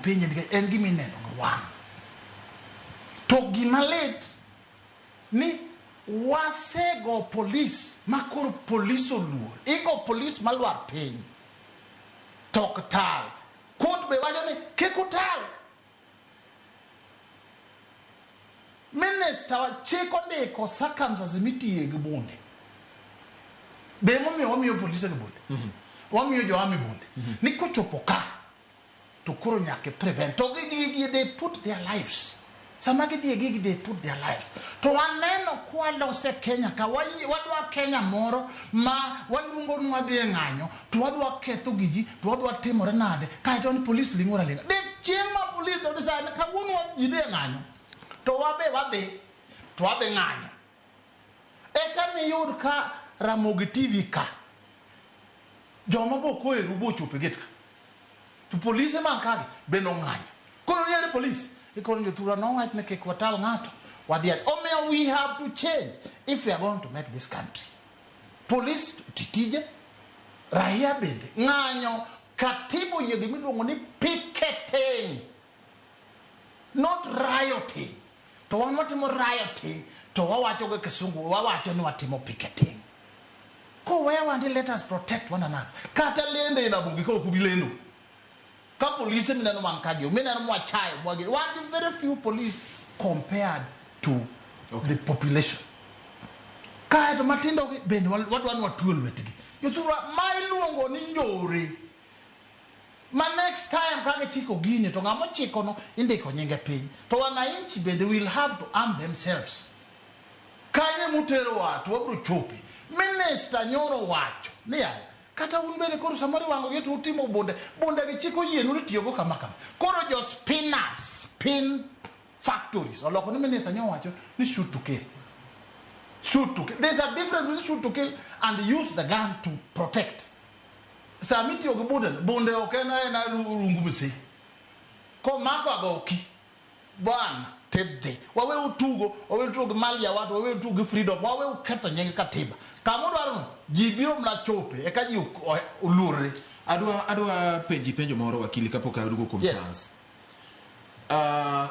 penye en gima ineno go wang. To gima lit ni wasego police makor police oluor. Igo police malwar piny. Tok tal. Court be wacho ni kik utal. Minister wa chiko ndiko circumstances mitiye gi bunde. Be wamiyo police gi bunde. Wamiyo jo army bunde. Ni kochopo ka to koro nyake prevent. To they put their lives. Sama gigi they put their lives. To waneno kwa lose Kenya ka wadwa Kenya moro ma waluongo ni wadhi ng'anyo to wadwa ketho giji to wadwa timore nade ka to ni police lingora linga. De chiema police do decide ka wuno jidhi ng'anyo. To wabe wadhi to wadhi ng'anyo. Eka ni yud ka Ramogi TV ka joma boko eru bochope get ka. To police man kagi be no ng'anyo. Kono ni police because you through no white make kwatal ngato wadiat omeya we have to change if we are going to make this country. Police titije raia bende ng'anyo katibu yegi miluongo ni picketing, not rioting. To wan watimo rioting to wawacho go kisungu wawacho ni watimo picketing. Ko wewa ndi let us protect one another. Kata lende ina bungi ko kubilendo. Ka police minano mankadio minano mwachayo mwagi. One very few police compared to the population. Ka to matindo ben wadwan watuol wetigi. Yotura mailuongo ni njore. Ma next time kage chiko gini to ngamo chiko no indiko nyinge piny. To wananchi bende will have to arm themselves. Kanye mutero watu wabro chopi. Minister nyoro wacho. Niya kata unbele koro samari wango yetu utimo bonde gi chiko yenu litiyogo kama. Koro jo spinners, spin factories. Oloko ni minister nyoro wacho ni shoot to kill. Shoot to kill. There's a difference between shoot to kill and use the gun to protect. Samiti yogo bonde okena na rungumisi. Ko mako agoki. Bwana tede. Wawe utugo mali ya watu, wawe utugo freedom, wawe uketo nyenge katiba. Kamudu aruno, jibiro mna chope, eka ji ulure. Adwa penjo moro wakili kapoka udugo kumchance. Yes.